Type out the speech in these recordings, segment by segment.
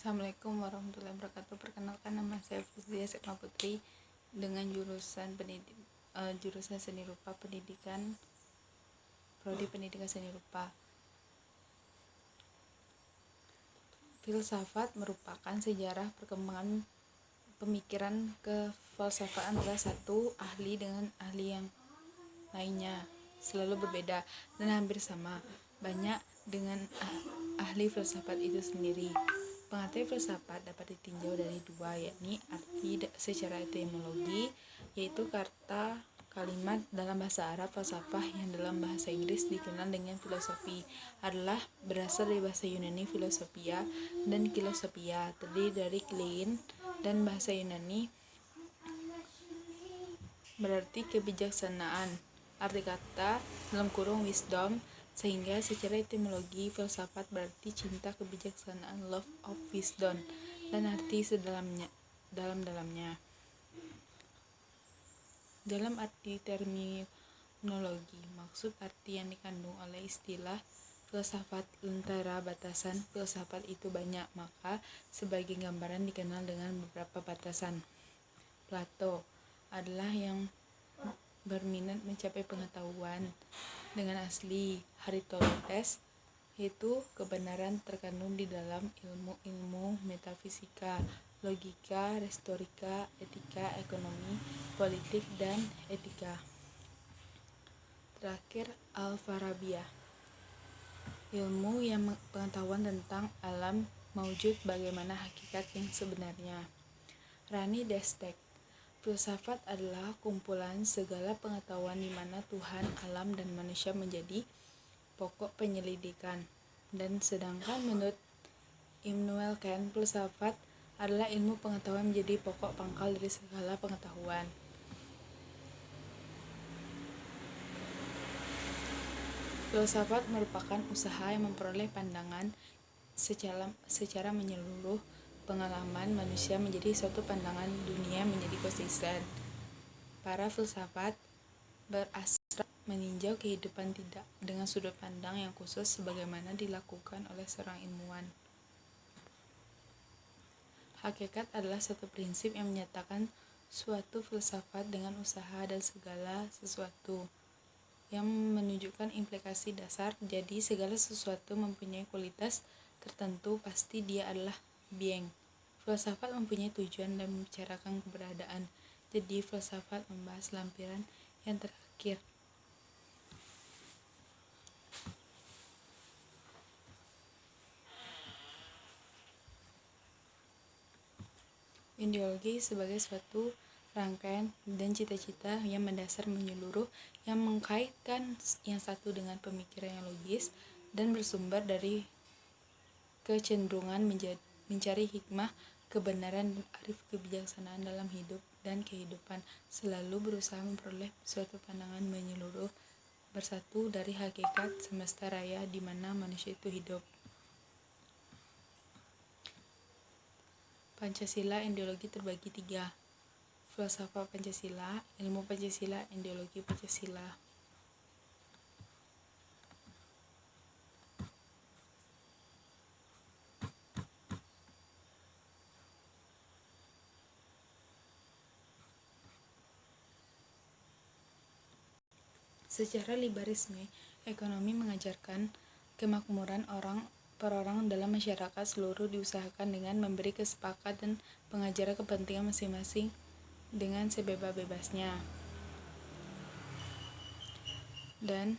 Assalamualaikum warahmatullahi wabarakatuh. Perkenalkan, nama saya Fuzlia Setma Putri dengan jurusan Seni Rupa Pendidikan, Prodi Pendidikan Seni Rupa. Filsafat merupakan sejarah perkembangan pemikiran kefalsafaan antara satu ahli dengan ahli yang lainnya, selalu berbeda dan hampir sama banyak dengan ahli filsafat itu sendiri. Pengertian filsafat dapat ditinjau dari dua, yakni arti secara etimologi, yaitu kata kalimat dalam bahasa Arab. Falsafah yang dalam bahasa Inggris dikenal dengan filosofi adalah berasal dari bahasa Yunani philosophia dan philosophia, terdiri dari klein dan bahasa Yunani berarti kebijaksanaan. Arti kata (wisdom), sehingga secara etimologi filsafat berarti cinta kebijaksanaan, love of wisdom, dan arti dalam-dalamnya. Dalam arti terminologi, maksud arti yang dikandung oleh istilah filsafat lentera batasan filsafat itu banyak, maka sebagai gambaran dikenal dengan beberapa batasan. Plato adalah yang berminat mencapai pengetahuan dengan asli. Aristoteles yaitu kebenaran terkandung di dalam ilmu-ilmu metafisika, logika, retorika, etika, ekonomi, politik, dan etika. Terakhir, Al-Farabiyah, ilmu yang pengetahuan tentang alam maujud, bagaimana hakikat yang sebenarnya. Rani Destek, filsafat adalah kumpulan segala pengetahuan di mana Tuhan, alam, dan manusia menjadi pokok penyelidikan. Dan sedangkan menurut Immanuel Kant, filsafat adalah ilmu pengetahuan menjadi pokok pangkal dari segala pengetahuan. Filsafat merupakan usaha yang memperoleh pandangan secara menyeluruh pengalaman manusia menjadi suatu pandangan dunia menjadi konsisten. Para filsafat berasal meninjau kehidupan tidak dengan sudut pandang yang khusus sebagaimana dilakukan oleh seorang ilmuwan. Hakikat adalah satu prinsip yang menyatakan suatu filsafat dengan usaha dan segala sesuatu yang menunjukkan implikasi dasar. Jadi segala sesuatu mempunyai kualitas tertentu, pasti dia adalah being. Filsafat mempunyai tujuan dan membicarakan keberadaan. Jadi filsafat membahas lampiran yang terakhir. Ideologi sebagai suatu rangkaian dan cita-cita yang mendasar menyeluruh, yang mengkaitkan yang satu dengan pemikiran yang logis dan bersumber dari kecenderungan mencari hikmah, kebenaran, dan arif kebijaksanaan dalam hidup dan kehidupan, selalu berusaha memperoleh suatu pandangan menyeluruh bersatu dari hakikat semesta raya di mana manusia itu hidup. Pancasila ideologi terbagi 3. Filsafat Pancasila, ilmu Pancasila, ideologi Pancasila. Secara liberalisme, ekonomi mengajarkan kemakmuran per orang dalam masyarakat seluruh diusahakan dengan memberi kesepakatan dan pengajaran kepentingan masing-masing dengan sebebas-bebasnya. Dan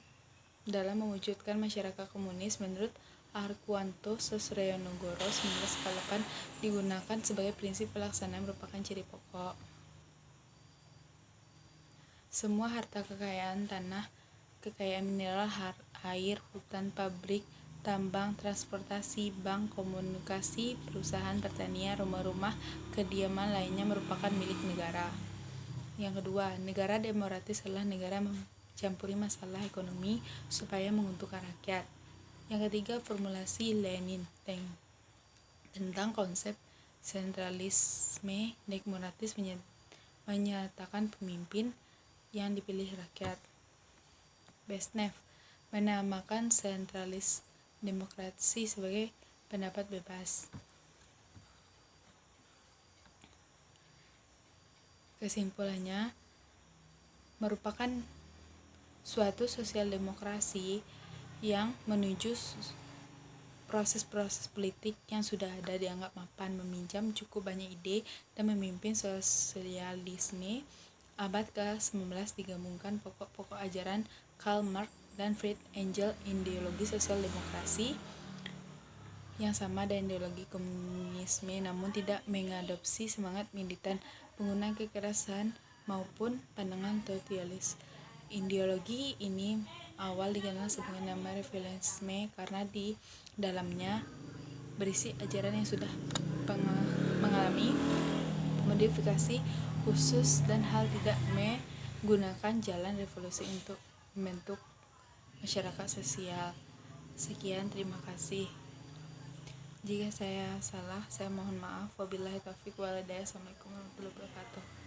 dalam mewujudkan masyarakat komunis, menurut Arkuanto Sosroyonegoro 1948, digunakan sebagai prinsip pelaksanaan merupakan ciri pokok. Semua harta kekayaan tanah, kekayaan mineral, air, hutan, pabrik, tambang, transportasi, bank, komunikasi, perusahaan pertanian, rumah-rumah, kediaman lainnya merupakan milik negara. Yang kedua, negara demokratis adalah negara mencampuri masalah ekonomi supaya menguntungkan rakyat. Yang ketiga, formulasi Lenin tentang konsep sentralisme demokratis menyatakan pemimpin yang dipilih rakyat. Brezhnev menamakan sentralis demokrasi sebagai pendapat bebas. Kesimpulannya, merupakan suatu sosial demokrasi yang menuju proses-proses politik yang sudah ada dianggap mapan, meminjam cukup banyak ide dan memimpin sosialisme abad ke-19, digabungkan pokok-pokok ajaran Karl Marx dan Friedrich Engels, ideologi sosial demokrasi yang sama dengan ideologi komunisme, namun tidak mengadopsi semangat militan, penggunaan kekerasan maupun pandangan totalitaris. Ideologi ini awal dikenal sebagai nama revisionisme karena di dalamnya berisi ajaran yang sudah mengalami modifikasi khusus dan hal tidak menggunakan jalan revolusi untuk membentuk masyarakat sosial. Sekian, terima kasih. Jika saya salah, saya mohon maaf. Wabillahi taufiq wal hidayah. Assalamualaikum warahmatullahi wabarakatuh.